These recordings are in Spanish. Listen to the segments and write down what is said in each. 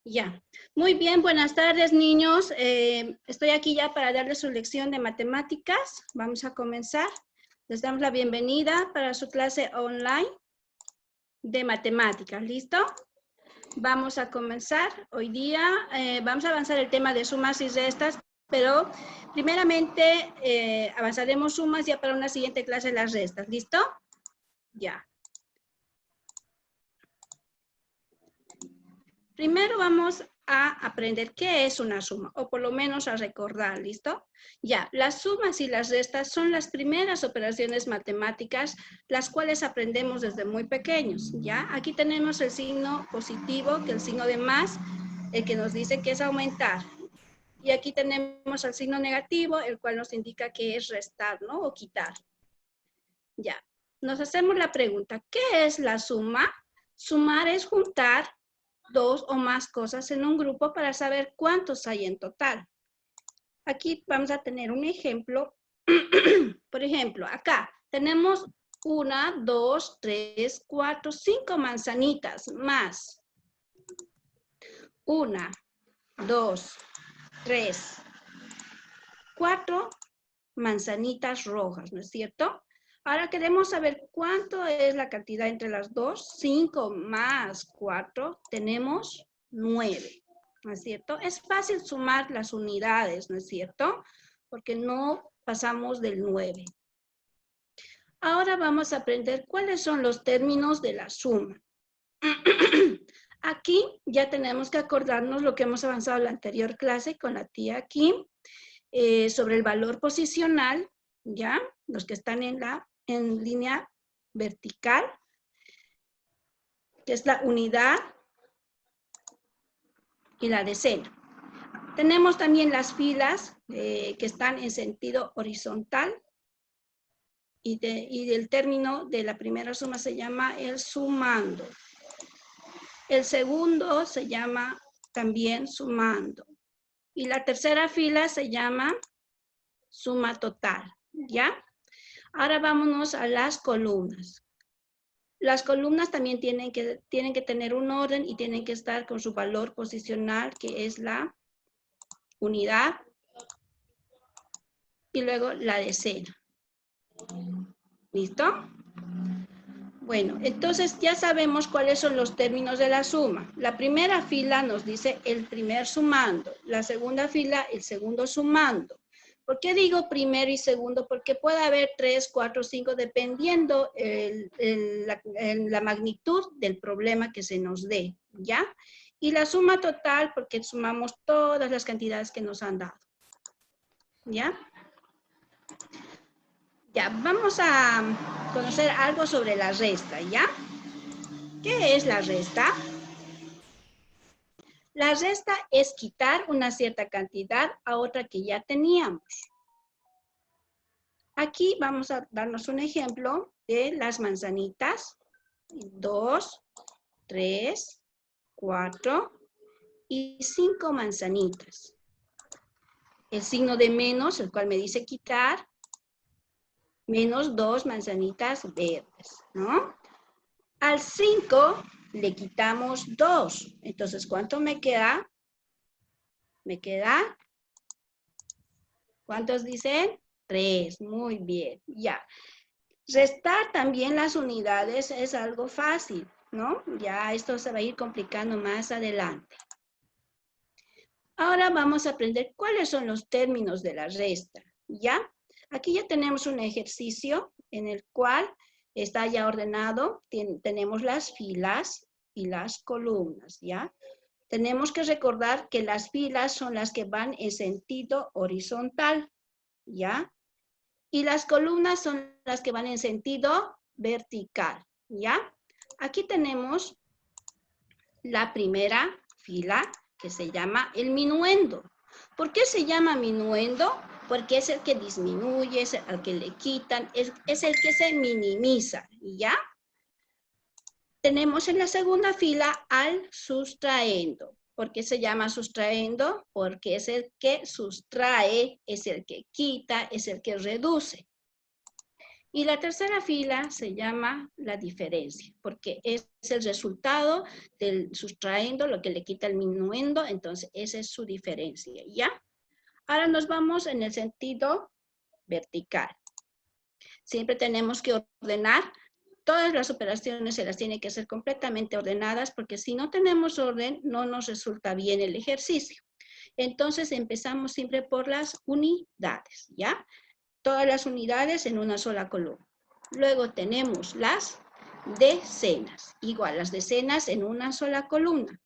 Ya. Muy bien, buenas tardes, niños. Estoy aquí ya para darles su lección de matemáticas. Vamos a comenzar. Les damos la bienvenida para su clase online de matemáticas. ¿Listo? Vamos a comenzar. Hoy día vamos a avanzar el tema de sumas y restas, pero primeramente avanzaremos sumas ya para una siguiente clase las restas. ¿Listo? Ya. Primero vamos a aprender qué es una suma, o por lo menos a recordar, ¿listo? Ya, las sumas y las restas son las primeras operaciones matemáticas, las cuales aprendemos desde muy pequeños, ¿ya? Aquí tenemos el signo positivo, que es el signo de más, el que nos dice que es aumentar. Y aquí tenemos el signo negativo, el cual nos indica que es restar, ¿no? O quitar. Ya, nos hacemos la pregunta, ¿qué es la suma? Sumar es juntar dos o más cosas en un grupo para saber cuántos hay en total. Aquí vamos a tener un ejemplo. Por ejemplo, acá tenemos 1, 2, 3, 4, 5 manzanitas más 1, 2, 3, 4 manzanitas rojas, ¿no es cierto? Ahora queremos saber cuánto es la cantidad entre las dos. 5 más 4, tenemos 9, ¿no es cierto? Es fácil sumar las unidades, ¿no es cierto? Porque no pasamos del 9. Ahora vamos a aprender cuáles son los términos de la suma. Aquí ya tenemos que acordarnos lo que hemos avanzado en la anterior clase con la tía Kim, sobre el valor posicional, ¿ya? Los que están en línea vertical, que es la unidad y la decena. Tenemos también las filas que están en sentido horizontal y el término de la primera suma se llama el sumando. El segundo se llama también sumando. Y la tercera fila se llama suma total, ¿ya? Ahora vámonos a las columnas. Las columnas también tienen que tener un orden y tienen que estar con su valor posicional, que es la unidad, y luego la decena. ¿Listo? Bueno, entonces ya sabemos cuáles son los términos de la suma. La primera fila nos dice el primer sumando, la segunda fila el segundo sumando. ¿Por qué digo primero y segundo? Porque puede haber 3, 4, 5, dependiendo la magnitud del problema que se nos dé, ¿ya? Y la suma total, porque sumamos todas las cantidades que nos han dado, ¿ya? Ya, vamos a conocer algo sobre la resta, ¿ya? ¿Qué es la resta? La resta es quitar una cierta cantidad a otra que ya teníamos. Aquí vamos a darnos un ejemplo de las manzanitas. 2, 3, 4 y 5 manzanitas. El signo de menos, el cual me dice quitar, menos 2 manzanitas verdes, ¿no? Al 5 le quitamos 2. Entonces, ¿cuánto me queda? Me queda, ¿cuántos dicen? 3, muy bien, ya. Restar también las unidades es algo fácil, ¿no? Ya esto se va a ir complicando más adelante. Ahora vamos a aprender cuáles son los términos de la resta, ¿ya? Aquí ya tenemos un ejercicio en el cual está ya ordenado, tenemos las filas y las columnas, ¿ya? Tenemos que recordar que las filas son las que van en sentido horizontal, ¿ya? Y las columnas son las que van en sentido vertical, ¿ya? Aquí tenemos la primera fila que se llama el minuendo. ¿Por qué se llama minuendo? Porque es el que disminuye, es el que le quitan, es el que se minimiza, ¿ya? Tenemos en la segunda fila al sustraendo. ¿Por qué se llama sustraendo? Porque es el que sustrae, es el que quita, es el que reduce. Y la tercera fila se llama la diferencia, porque es el resultado del sustrayendo lo que le quita el minuendo, entonces esa es su diferencia, ¿ya? Ahora nos vamos en el sentido vertical. Siempre tenemos que ordenar. Todas las operaciones se las tiene que hacer completamente ordenadas, porque si no tenemos orden, no nos resulta bien el ejercicio. Entonces empezamos siempre por las unidades, ¿ya? Todas las unidades en una sola columna. Luego tenemos las decenas, igual las decenas en una sola columna.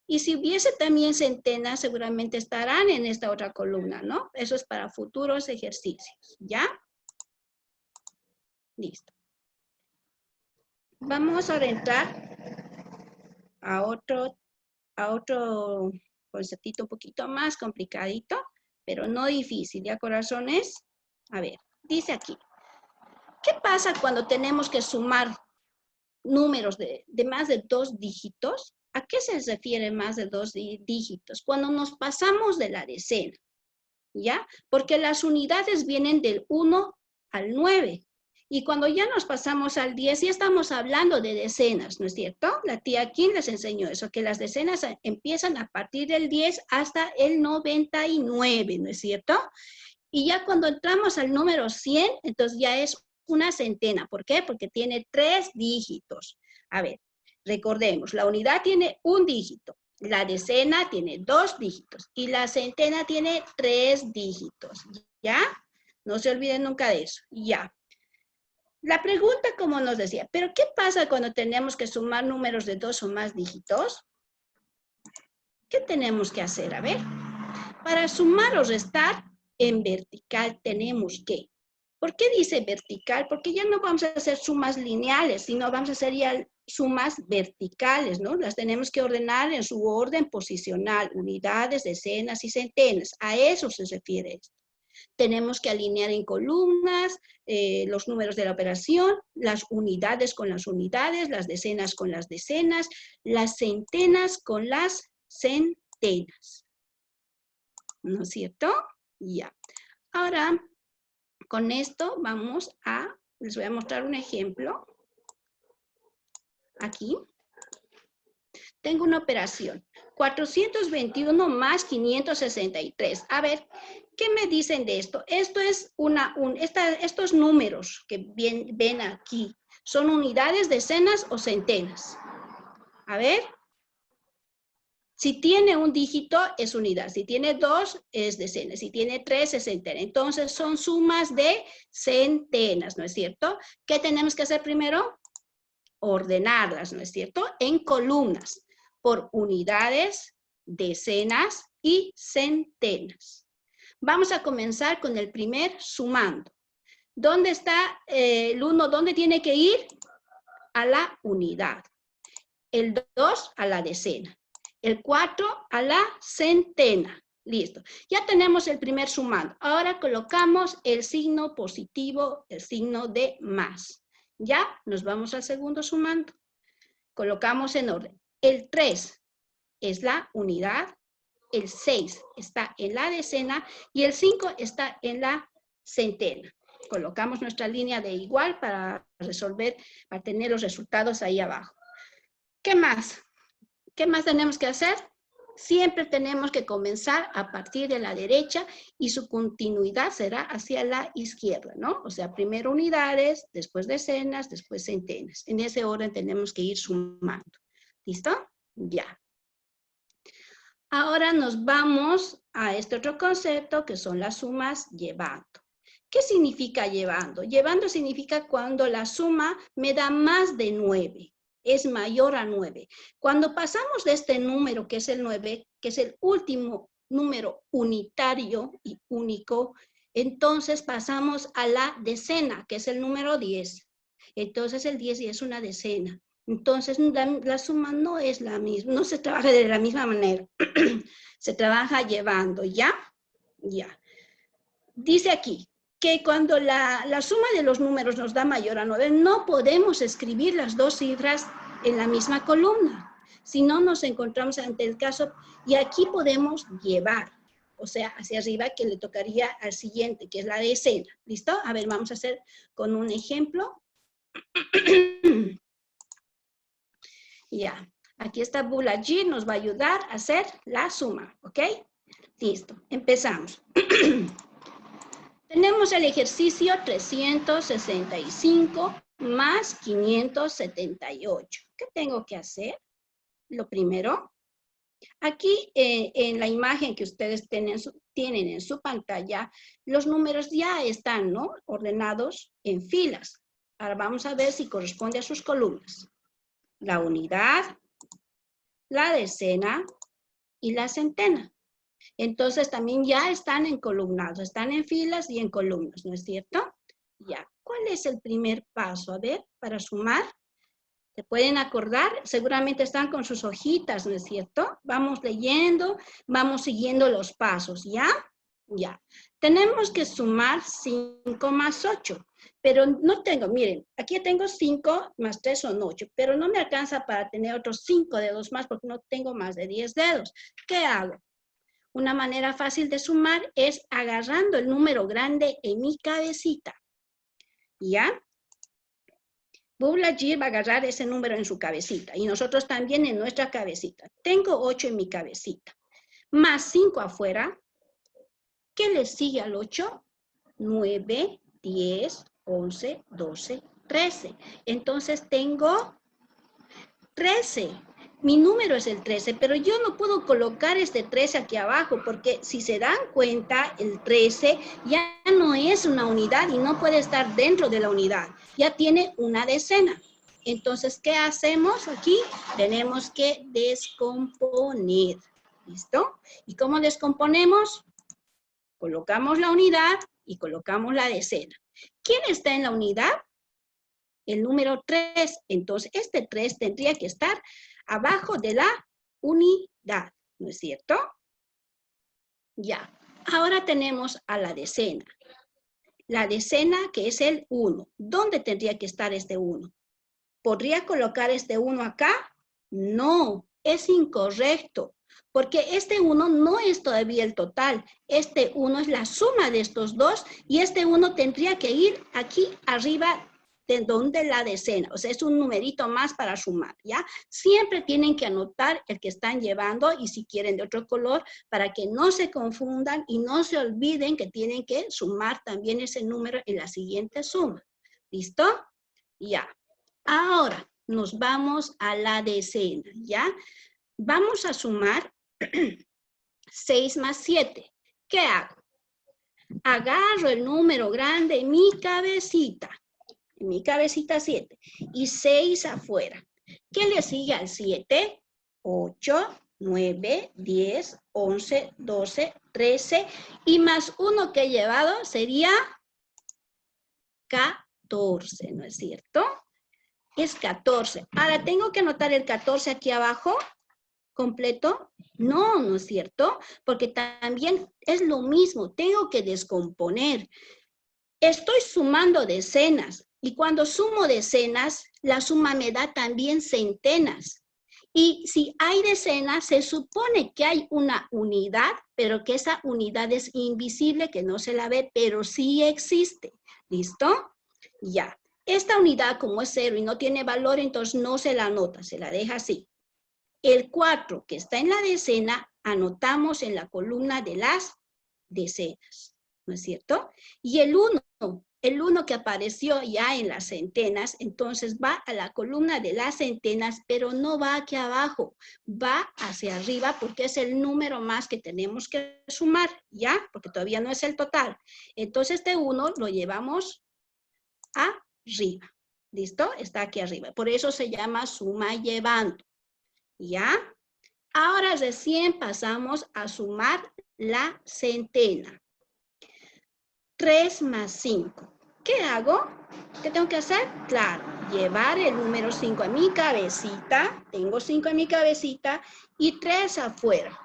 Y si hubiese también centenas, seguramente estarán en esta otra columna, ¿no? Eso es para futuros ejercicios, ¿ya? Listo. Vamos a entrar a otro conceptito un poquito más complicadito, pero no difícil, ¿ya, corazones? A ver, dice aquí, ¿qué pasa cuando tenemos que sumar números de más de 2 dígitos? ¿A qué se refiere más de 2 dígitos? Cuando nos pasamos de la decena, ¿ya? Porque las unidades vienen del 1 al 9. Y cuando ya nos pasamos al 10, ya estamos hablando de decenas, ¿no es cierto? La tía Kim les enseñó eso, que las decenas empiezan a partir del 10 hasta el 99, ¿no es cierto? Y ya cuando entramos al número 100, entonces ya es una centena. ¿Por qué? Porque tiene 3 dígitos. A ver, recordemos, la unidad tiene un dígito, la decena tiene 2 dígitos y la centena tiene 3 dígitos. ¿Ya? No se olviden nunca de eso. Ya. La pregunta, como nos decía, ¿pero qué pasa cuando tenemos que sumar números de 2 o más dígitos? ¿Qué tenemos que hacer? A ver, para sumar o restar, en vertical tenemos que. ¿Por qué dice vertical? Porque ya no vamos a hacer sumas lineales, sino vamos a hacer ya sumas verticales, ¿no? Las tenemos que ordenar en su orden posicional, unidades, decenas y centenas. A eso se refiere esto. Tenemos que alinear en columnas los números de la operación, las unidades con las unidades, las decenas con las decenas, las centenas con las centenas. ¿No es cierto? Ya. Ahora, con esto les voy a mostrar un ejemplo. Aquí. Tengo una operación. 421 más 563. A ver, ¿qué me dicen de esto? Esto es estos números que ven aquí, ¿son unidades, decenas o centenas? A ver. Si tiene un dígito, es unidad. Si tiene 2, es decena. Si tiene 3, es centena. Entonces, son sumas de centenas, ¿no es cierto? ¿Qué tenemos que hacer primero? Ordenarlas, ¿no es cierto? En columnas, por unidades, decenas y centenas. Vamos a comenzar con el primer sumando. ¿Dónde está el 1? ¿Dónde tiene que ir? A la unidad. El 2 a la decena. El 4 a la centena. Listo. Ya tenemos el primer sumando. Ahora colocamos el signo positivo, el signo de más. Ya nos vamos al segundo sumando. Colocamos en orden. El 3 es la unidad, el 6 está en la decena y el 5 está en la centena. Colocamos nuestra línea de igual para resolver, para tener los resultados ahí abajo. ¿Qué más? ¿Qué más tenemos que hacer? Siempre tenemos que comenzar a partir de la derecha y su continuidad será hacia la izquierda, ¿no? O sea, primero unidades, después decenas, después centenas. En ese orden tenemos que ir sumando. ¿Listo? Ya. Ahora nos vamos a este otro concepto que son las sumas llevando. ¿Qué significa llevando? Llevando significa cuando la suma me da más de 9. Es mayor a 9. Cuando pasamos de este número, que es el 9, que es el último número unitario y único, entonces pasamos a la decena, que es el número 10. Entonces el 10 ya es una decena. Entonces la suma no es la misma, no se trabaja de la misma manera. Se trabaja llevando, ¿ya? Ya. Dice aquí que cuando la suma de los números nos da mayor a 9, no podemos escribir las dos cifras en la misma columna. Si no, nos encontramos ante el caso, y aquí podemos llevar. o sea, hacia arriba, que le tocaría al siguiente, que es la decena. ¿Listo? A ver, vamos a hacer con un ejemplo. Ya, aquí está Boulanger, nos va a ayudar a hacer la suma, ¿ok? Listo, empezamos. Tenemos el ejercicio 365 más 578. ¿Qué tengo que hacer? Lo primero, aquí en la imagen que ustedes tienen en su pantalla, los números ya están, ¿no?, ordenados en filas. Ahora vamos a ver si corresponde a sus columnas. La unidad, la decena y la centena. Entonces también ya están encolumnados, están en filas y en columnas, ¿no es cierto? Ya, ¿cuál es el primer paso? A ver, para sumar. ¿Se pueden acordar? Seguramente están con sus hojitas, ¿no es cierto? Vamos leyendo, vamos siguiendo los pasos, ¿ya? Ya. Tenemos que sumar 5 más 8, pero no tengo, miren, aquí tengo 5 más 3 son 8, pero no me alcanza para tener otros 5 dedos más porque no tengo más de 10 dedos. ¿Qué hago? Una manera fácil de sumar es agarrando el número grande en mi cabecita, ¿ya? Boulanger va a agarrar ese número en su cabecita y nosotros también en nuestra cabecita. Tengo 8 en mi cabecita, más 5 afuera. ¿Qué le sigue al 8? 9, 10, 11, 12, 13. Entonces tengo 13. Mi número es el 13, pero yo no puedo colocar este 13 aquí abajo porque si se dan cuenta, el 13 ya no es una unidad y no puede estar dentro de la unidad. Ya tiene una decena. Entonces, ¿qué hacemos aquí? Tenemos que descomponer. ¿Listo? ¿Y cómo descomponemos? Colocamos la unidad y colocamos la decena. ¿Quién está en la unidad? El número 3. Entonces, este 3 tendría que estar abajo de la unidad, ¿no es cierto? Ya. Ahora tenemos a la decena. La decena que es el 1. ¿Dónde tendría que estar este 1? ¿Podría colocar este 1 acá? No, es incorrecto. Porque este 1 no es todavía el total. Este 1 es la suma de estos dos y este 1 tendría que ir aquí arriba de donde la decena. O sea, es un numerito más para sumar, ¿ya? Siempre tienen que anotar el que están llevando y si quieren de otro color para que no se confundan y no se olviden que tienen que sumar también ese número en la siguiente suma. ¿Listo? Ya. Ahora nos vamos a la decena, ¿ya? Vamos a sumar 6 más 7. ¿Qué hago? Agarro el número grande en mi cabecita 7, y 6 afuera. ¿Qué le sigue al 7? 8, 9, 10, 11, 12, 13, y más 1 que he llevado sería 14, ¿no es cierto? Es 14. Ahora, ¿tengo que anotar el 14 aquí abajo? ¿Completo? No, ¿no es cierto? Porque también es lo mismo, tengo que descomponer. Estoy sumando decenas y cuando sumo decenas, la suma me da también centenas. Y si hay decenas, se supone que hay una unidad, pero que esa unidad es invisible, que no se la ve, pero sí existe. ¿Listo? Ya. Esta unidad, como es 0 y no tiene valor, entonces no se la anota, se la deja así. El 4 que está en la decena, anotamos en la columna de las decenas, ¿no es cierto? Y el 1 que apareció ya en las centenas, entonces va a la columna de las centenas, pero no va aquí abajo, va hacia arriba porque es el número más que tenemos que sumar, ¿ya? Porque todavía no es el total. Entonces este 1 lo llevamos arriba, ¿listo? Está aquí arriba, por eso se llama suma llevando, ¿ya? Ahora recién pasamos a sumar la centena. 3 más 5. ¿Qué hago? ¿Qué tengo que hacer? Claro, llevar el número 5 a mi cabecita. Tengo 5 en mi cabecita y 3 afuera.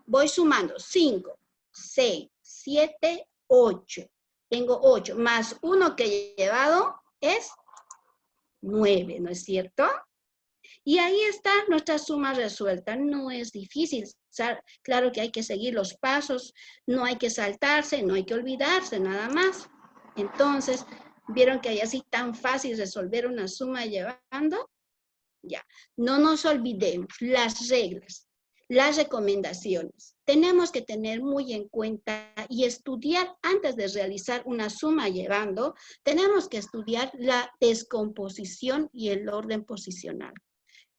Voy sumando 5, 6, 7, 8. Tengo 8 más 1 que he llevado es 9, ¿no es cierto? Y ahí está nuestra suma resuelta. No es difícil. Claro que hay que seguir los pasos, no hay que saltarse, no hay que olvidarse, nada más. Entonces, ¿vieron que hay así tan fácil resolver una suma llevando? Ya, no nos olvidemos las reglas, las recomendaciones. Tenemos que tener muy en cuenta y estudiar antes de realizar una suma llevando, tenemos que estudiar la descomposición y el orden posicional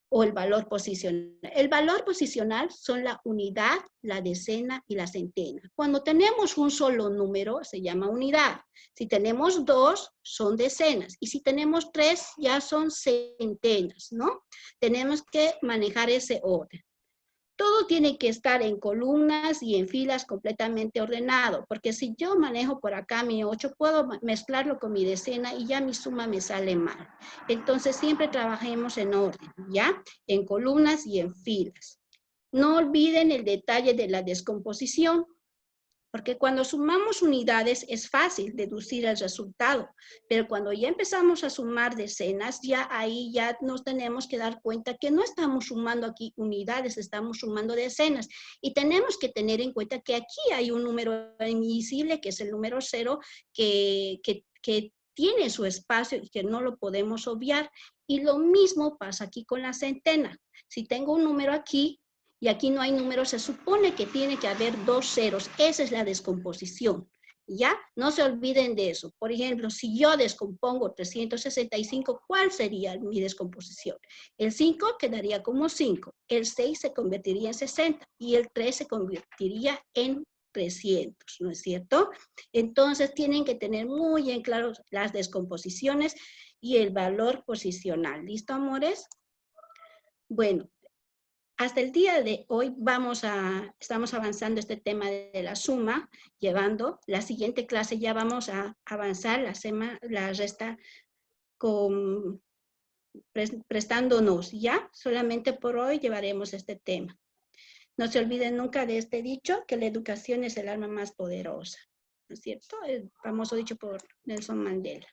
o el valor posicional. El valor posicional son la unidad, la decena y la centena. Cuando tenemos un solo número, se llama unidad. Si tenemos dos, son decenas. Y si tenemos tres, ya son centenas, ¿no? Tenemos que manejar ese orden. Todo tiene que estar en columnas y en filas completamente ordenado, porque si yo manejo por acá mi 8, puedo mezclarlo con mi decena y ya mi suma me sale mal. Entonces siempre trabajemos en orden, ¿ya? En columnas y en filas. No olviden el detalle de la descomposición, porque cuando sumamos unidades es fácil deducir el resultado, pero cuando ya empezamos a sumar decenas, ya ahí ya nos tenemos que dar cuenta que no estamos sumando aquí unidades, estamos sumando decenas. Y tenemos que tener en cuenta que aquí hay un número invisible, que es el número 0, que tiene su espacio y que no lo podemos obviar. Y lo mismo pasa aquí con la centena. Si tengo un número aquí, y aquí no hay números, se supone que tiene que haber dos ceros. Esa es la descomposición, ¿ya? No se olviden de eso. Por ejemplo, si yo descompongo 365, ¿cuál sería mi descomposición? El 5 quedaría como 5, el 6 se convertiría en 60 y el 3 se convertiría en 300, ¿no es cierto? Entonces tienen que tener muy en claro las descomposiciones y el valor posicional. ¿Listo, amores? Bueno. Hasta el día de hoy estamos avanzando este tema de la suma, llevando. La siguiente clase ya vamos a avanzar la resta prestándonos, ¿ya? Solamente por hoy llevaremos este tema. No se olviden nunca de este dicho, que la educación es el arma más poderosa, ¿no es cierto? El famoso dicho por Nelson Mandela.